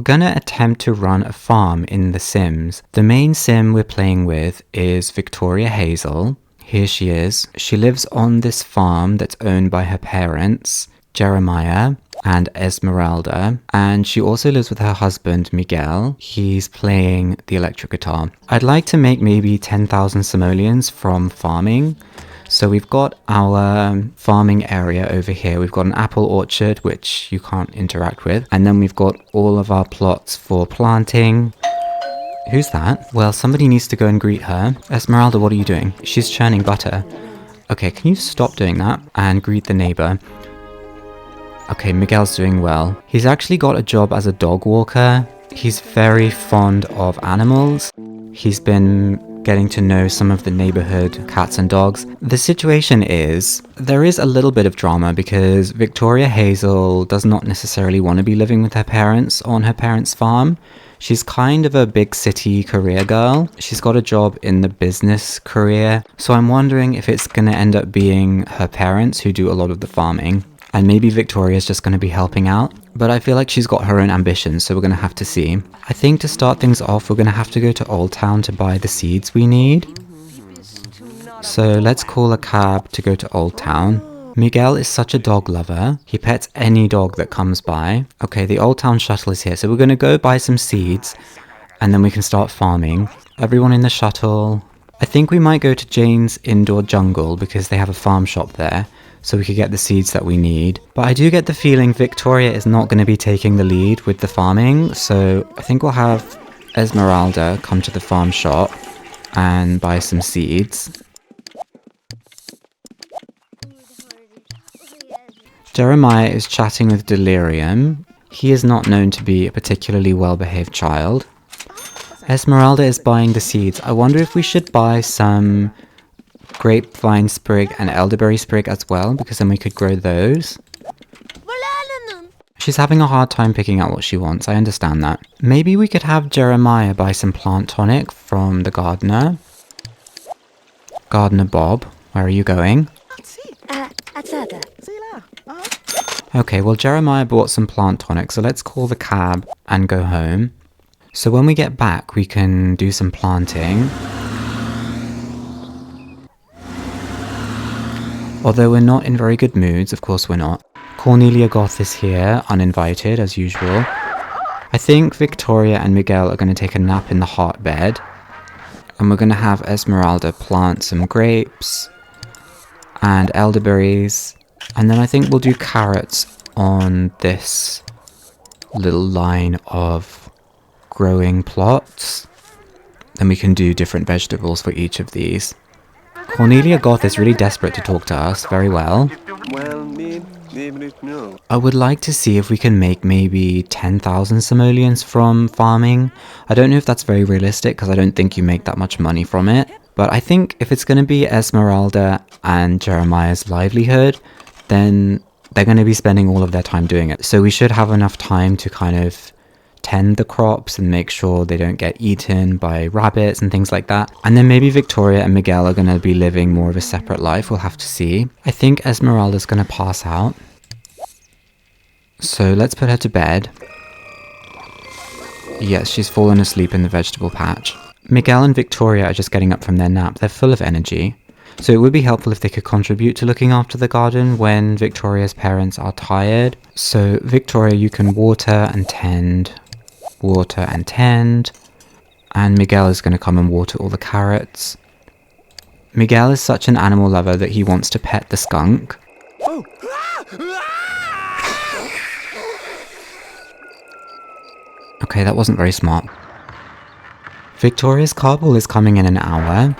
gonna attempt to run a farm in The Sims. The main sim we're playing with is Victoria Hazel. Here she is. She lives on this farm that's owned by her parents, Jeremiah and Esmeralda, and she also lives with her husband Miguel. He's playing the electric guitar. I'd like to make maybe 10,000 simoleons from farming. So we've got our farming area over here. We've got an apple orchard, which you can't interact with. And then we've got all of our plots for planting. Who's that? Well, somebody needs to go and greet her. Esmeralda, what are you doing? She's churning butter. Okay, can you stop doing that and greet the neighbor? Okay, Miguel's doing well. He's actually got a job as a dog walker. He's very fond of animals. He's been getting to know some of the neighborhood cats and dogs. The situation is, there is a little bit of drama because Victoria Hazel does not necessarily want to be living with her parents on her parents' farm. She's kind of a big city career girl. She's got a job in the business career. So I'm wondering if it's going to end up being her parents who do a lot of the farming. And maybe Victoria's just going to be helping out. But I feel like she's got her own ambitions, so we're going to have to see. I think to start things off, we're going to have to go to Old Town to buy the seeds we need. So let's call a cab to go to Old Town. Miguel is such a dog lover. He pets any dog that comes by. Okay, the Old Town shuttle is here. So we're going to go buy some seeds and then we can start farming. Everyone in the shuttle. I think we might go to Jane's Indoor Jungle because they have a farm shop there. So we could get the seeds that we need. But I do get the feeling Victoria is not going to be taking the lead with the farming. So I think we'll have Esmeralda come to the farm shop and buy some seeds. Jeremiah is chatting with Delirium. He is not known to be a particularly well-behaved child. Esmeralda is buying the seeds. I wonder if we should buy some grapevine sprig and elderberry sprig as well, because then we could grow those. She's having a hard time picking out what she wants, I understand that. Maybe we could have Jeremiah buy some plant tonic from the gardener. Gardener Bob, where are you going? Okay, well Jeremiah bought some plant tonic, so let's call the cab and go home. So when we get back, we can do some planting. Although we're not in very good moods, of course we're not. Cornelia Goth is here, uninvited as usual. I think Victoria and Miguel are going to take a nap in the hot bed. And we're going to have Esmeralda plant some grapes and elderberries. And then I think we'll do carrots on this little line of growing plots. Then we can do different vegetables for each of these. Cornelia Goth is really desperate to talk to us. Very well. I would like to see if we can make maybe 10,000 simoleons from farming. I don't know if that's very realistic because I don't think you make that much money from it. But I think if it's going to be Esmeralda and Jeremiah's livelihood, then they're going to be spending all of their time doing it. So we should have enough time to kind of tend the crops and make sure they don't get eaten by rabbits and things like that. And then maybe Victoria and Miguel are going to be living more of a separate life. We'll have to see. I think Esmeralda's going to pass out. So let's put her to bed. Yes, she's fallen asleep in the vegetable patch. Miguel and Victoria are just getting up from their nap. They're full of energy. So it would be helpful if they could contribute to looking after the garden when Victoria's parents are tired. So Victoria, you can water and tend. Water and tend. And Miguel is going to come and water all the carrots. Miguel is such an animal lover that he wants to pet the skunk. Okay, that wasn't very smart. Victoria's carpool is coming in an hour,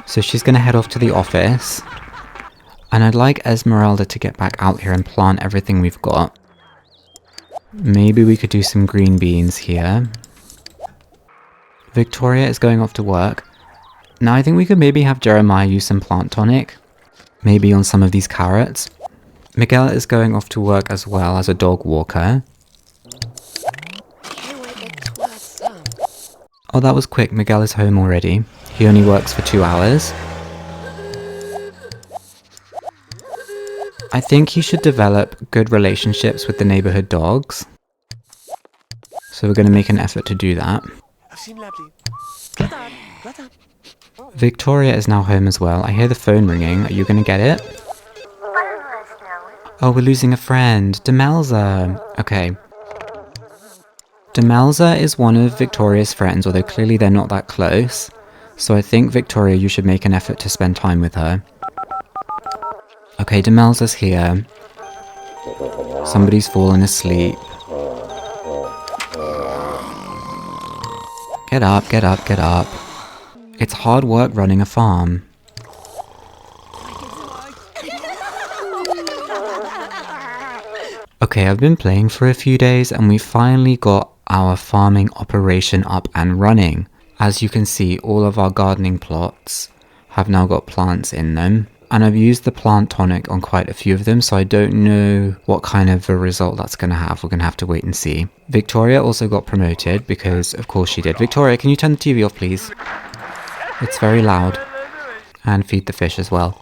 so she's going to head off to the office. And I'd like Esmeralda to get back out here and plant everything we've got. Maybe we could do some green beans here. Victoria is going off to work. Now I think we could maybe have Jeremiah use some plant tonic. Maybe on some of these carrots. Miguel is going off to work as well as a dog walker. Oh, that was quick. Miguel is home already. He only works for 2 hours. I think he should develop good relationships with the neighborhood dogs. So we're going to make an effort to do that. Victoria is now home as well. I hear the phone ringing. Are you going to get it? Oh, we're losing a friend. Demelza. Okay. Demelza is one of Victoria's friends, although clearly they're not that close. So I think, Victoria, you should make an effort to spend time with her. Okay, Demelza's here. Somebody's fallen asleep. Get up, get up, get up. It's hard work running a farm. Okay, I've been playing for a few days and we finally got our farming operation up and running. As you can see, all of our gardening plots have now got plants in them. And I've used the plant tonic on quite a few of them, so I don't know what kind of a result that's going to have. We're going to have to wait and see. Victoria also got promoted because, of course, she did. Victoria, can you turn the TV off, please? It's very loud. And feed the fish as well.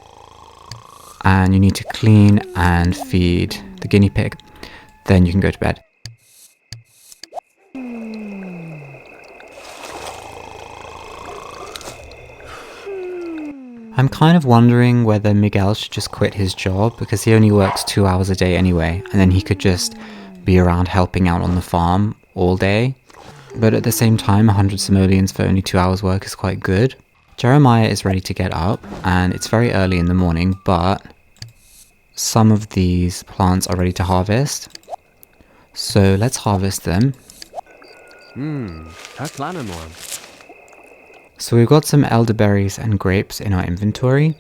And you need to clean and feed the guinea pig. Then you can go to bed. I'm kind of wondering whether Miguel should just quit his job because he only works 2 hours a day anyway, and then he could just be around helping out on the farm all day. But at the same time, 100 simoleons for only 2 hours work is quite good. Jeremiah is ready to get up, and it's very early in the morning, but some of these plants are ready to harvest. So let's harvest them. So we've got some elderberries and grapes in our inventory.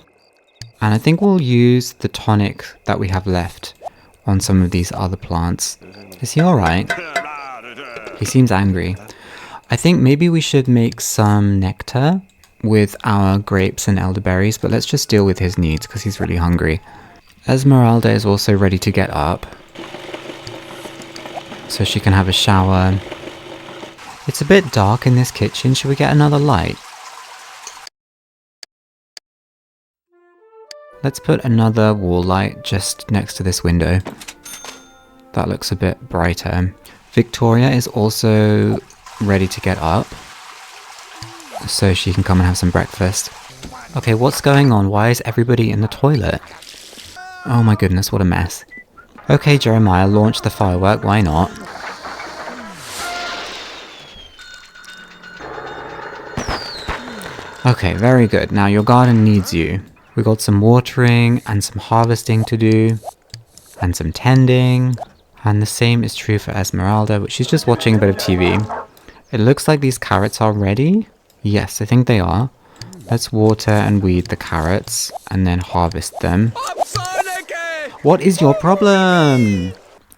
And I think we'll use the tonic that we have left on some of these other plants. Is he alright? He seems angry. I think maybe we should make some nectar with our grapes and elderberries, but let's just deal with his needs because he's really hungry. Esmeralda is also ready to get up, so she can have a shower. It's a bit dark in this kitchen. Should we get another light? Let's put another wall light just next to this window. That looks a bit brighter. Victoria is also ready to get up, so she can come and have some breakfast. Okay, what's going on? Why is everybody in the toilet? Oh my goodness, what a mess. Okay, Jeremiah, launch the firework. Why not? Okay, very good. Now your garden needs you. We got some watering and some harvesting to do, and some tending, and the same is true for Esmeralda, but she's just watching a bit of TV. It looks like these carrots are ready. Yes, I think they are. Let's water and weed the carrots and then harvest them. What is your problem?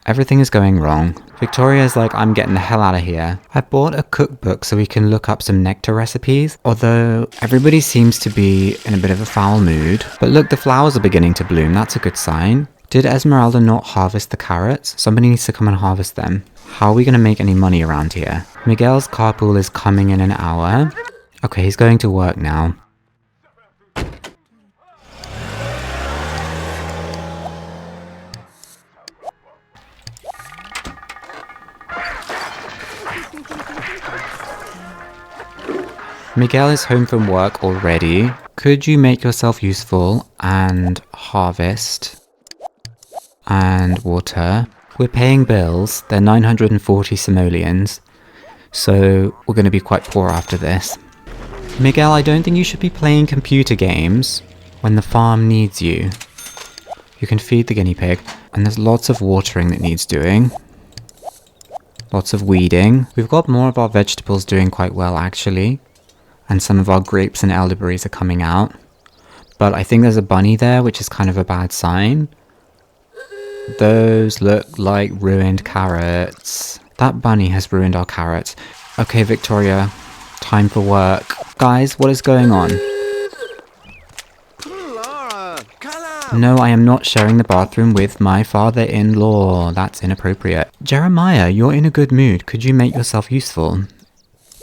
Everything is going wrong. Victoria's like, I'm getting the hell out of here. I bought a cookbook so we can look up some nectar recipes, although everybody seems to be in a bit of a foul mood. But look, the flowers are beginning to bloom. That's a good sign. Did Esmeralda not harvest the carrots? Somebody needs to come and harvest them. How are we going to make any money around here? Miguel's carpool is coming in an hour. Okay, he's going to work now. Miguel is home from work already. Could you make yourself useful and harvest and water? We're paying bills. They're 940 simoleons. So we're going to be quite poor after this. Miguel, I don't think you should be playing computer games when the farm needs you. You can feed the guinea pig. And there's lots of watering that needs doing. Lots of weeding. We've got more of our vegetables doing quite well, actually. And some of our grapes and elderberries are coming out. But I think there's a bunny there, which is kind of a bad sign. Those look like ruined carrots. That bunny has ruined our carrots. Okay, Victoria, time for work. Guys, what is going on? No, I am not sharing the bathroom with my father-in-law. That's inappropriate. Jeremiah, you're in a good mood. Could you make yourself useful?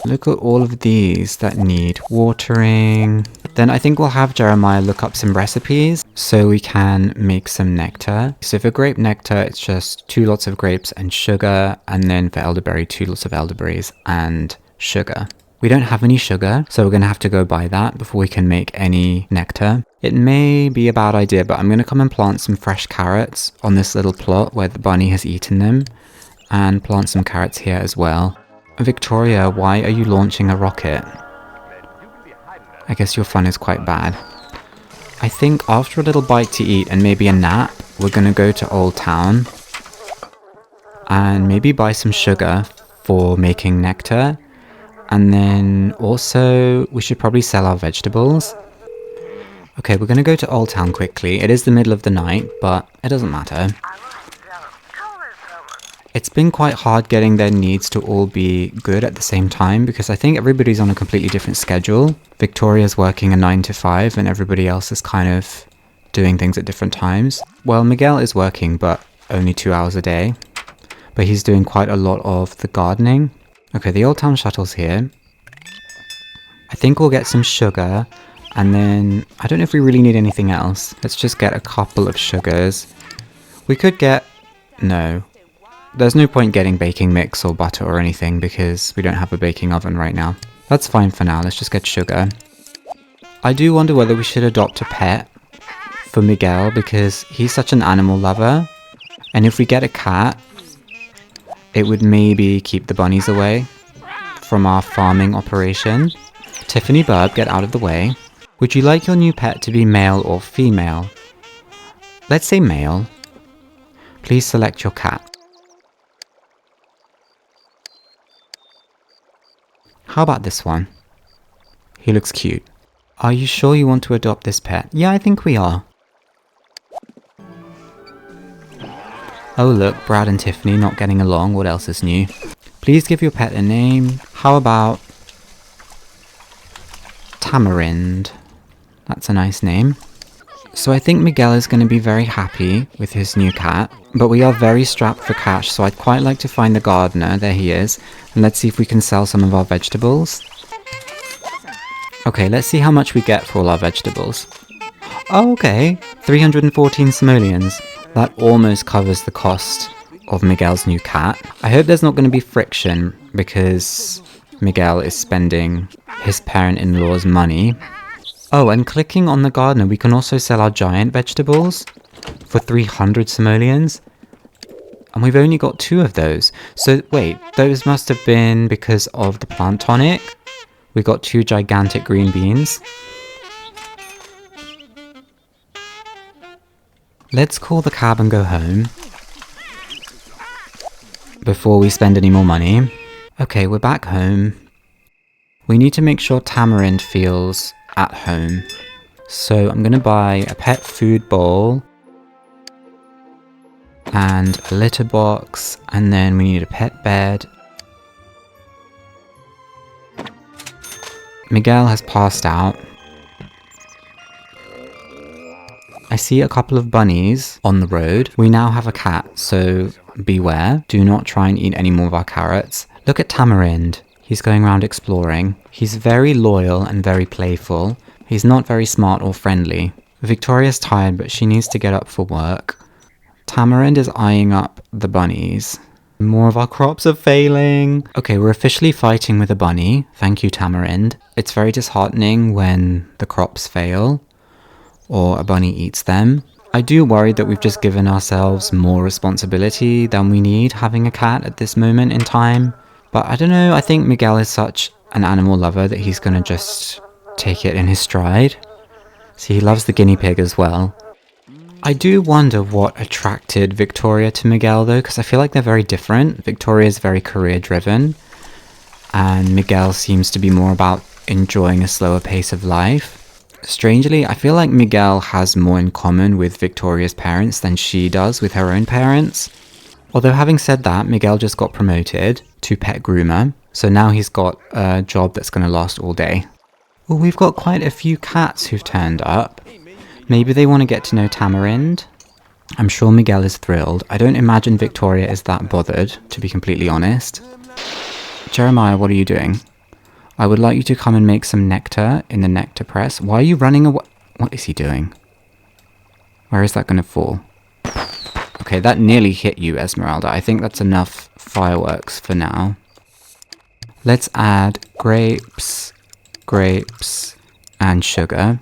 Look at all of these that need watering. Then I think we'll have Jeremiah look up some recipes so we can make some nectar. So for grape nectar, it's just 2 lots of grapes and sugar. And then for elderberry, 2 lots of elderberries and sugar. We don't have any sugar, so we're going to have to go buy that before we can make any nectar. It may be a bad idea, but I'm going to come and plant some fresh carrots on this little plot where the bunny has eaten them. And plant some carrots here as well. Victoria, why are you launching a rocket? I guess your fun is quite bad. I think after a little bite to eat and maybe a nap, we're going to go to Old Town. And maybe buy some sugar for making nectar. And then also, we should probably sell our vegetables. Okay, we're going to go to Old Town quickly. It is the middle of the night, but it doesn't matter. It's been quite hard getting their needs to all be good at the same time because I think everybody's on a completely different schedule. Victoria's working a 9 to 5 and everybody else is kind of doing things at different times. Well, Miguel is working, but only 2 hours a day. But he's doing quite a lot of the gardening. Okay, the Old Town shuttle's here. I think we'll get some sugar, and then I don't know if we really need anything else. Let's just get a couple of sugars. We could get... no. There's no point getting baking mix or butter or anything because we don't have a baking oven right now. That's fine for now, let's just get sugar. I do wonder whether we should adopt a pet for Miguel because he's such an animal lover. And if we get a cat, it would maybe keep the bunnies away from our farming operation. Tiffany Burb, get out of the way. Would you like your new pet to be male or female? Let's say male. Please select your cat. How about this one? He looks cute. Are you sure you want to adopt this pet? Yeah, I think we are. Oh look, Brad and Tiffany not getting along. What else is new? Please give your pet a name. How about Tamarind? That's a nice name. So I think Miguel is going to be very happy with his new cat. But we are very strapped for cash, so I'd quite like to find the gardener. There he is. And let's see if we can sell some of our vegetables. Okay, let's see how much we get for all our vegetables. Oh, okay. 314 simoleons. That almost covers the cost of Miguel's new cat. I hope there's not going to be friction because Miguel is spending his parent-in-law's money. Oh, and clicking on the gardener, we can also sell our giant vegetables for 300 simoleons. And we've only got 2 of those. So wait, those must have been because of the plant tonic. We got 2 gigantic green beans. Let's call the cab and go home before we spend any more money. Okay, we're back home. We need to make sure Tamarind feels at home. So I'm gonna buy a pet food bowl and a litter box, and then we need a pet bed. Miguel has passed out. I see a couple of bunnies on the road. We now have a cat, so beware. Do not try and eat any more of our carrots. Look at Tamarind. He's going around exploring. He's very loyal and very playful. He's not very smart or friendly. Victoria's tired, but she needs to get up for work. Tamarind is eyeing up the bunnies. More of our crops are failing. Okay, we're officially fighting with a bunny. Thank you, Tamarind. It's very disheartening when the crops fail or a bunny eats them. I do worry that we've just given ourselves more responsibility than we need having a cat at this moment in time. But I don't know, I think Miguel is such an animal lover that he's gonna just take it in his stride. See, he loves the guinea pig as well. I do wonder what attracted Victoria to Miguel though, because I feel like they're very different. Victoria is very career driven, and Miguel seems to be more about enjoying a slower pace of life. Strangely, I feel like Miguel has more in common with Victoria's parents than she does with her own parents. Although having said that, Miguel just got promoted to pet groomer, so now he's got a job that's going to last all day. Well, we've got quite a few cats who've turned up. Maybe they want to get to know Tamarind. I'm sure Miguel is thrilled. I don't imagine Victoria is that bothered, to be completely honest. Jeremiah, what are you doing? I would like you to come and make some nectar in the nectar press. Why are you running away? What is he doing? Where is that going to fall? Okay, that nearly hit you, Esmeralda. I think that's enough fireworks for now. Let's add grapes, and sugar.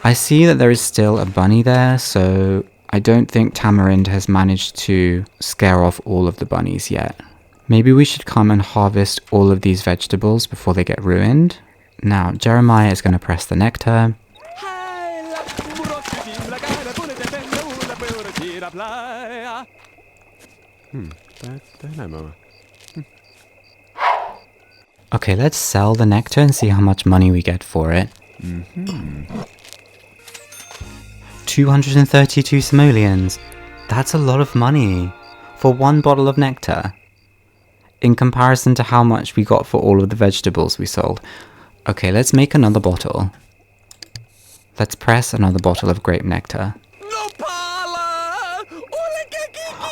I see that there is still a bunny there, so I don't think Tamarind has managed to scare off all of the bunnies yet. Maybe we should come and harvest all of these vegetables before they get ruined. Now, Jeremiah is going to press the nectar. Okay, let's sell the nectar and see how much money we get for it. 232 simoleons. That's a lot of money for one bottle of nectar, in comparison to how much we got for all of the vegetables we sold. Okay, let's make another bottle. Let's press another bottle of grape nectar.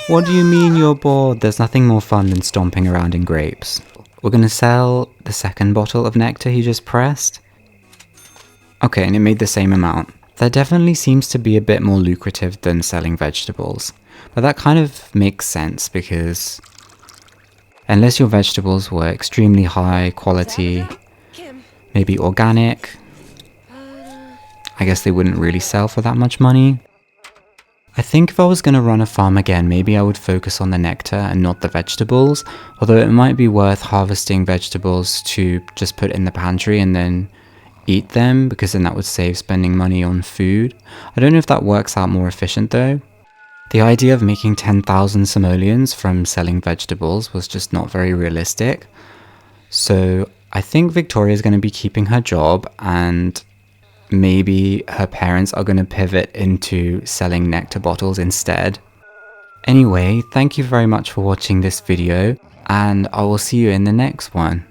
What do you mean you're bored? There's nothing more fun than stomping around in grapes. We're gonna sell the second bottle of nectar he just pressed. Okay, and it made the same amount. That definitely seems to be a bit more lucrative than selling vegetables. But that kind of makes sense because unless your vegetables were extremely high quality, maybe organic, I guess they wouldn't really sell for that much money. I think if I was going to run a farm again, maybe I would focus on the nectar and not the vegetables, although it might be worth harvesting vegetables to just put in the pantry and then eat them, because then that would save spending money on food. I don't know if that works out more efficient though. The idea of making 10,000 simoleons from selling vegetables was just not very realistic. So I think Victoria is going to be keeping her job, and maybe her parents are going to pivot into selling nectar bottles instead. Anyway, thank you very much for watching this video, and I will see you in the next one.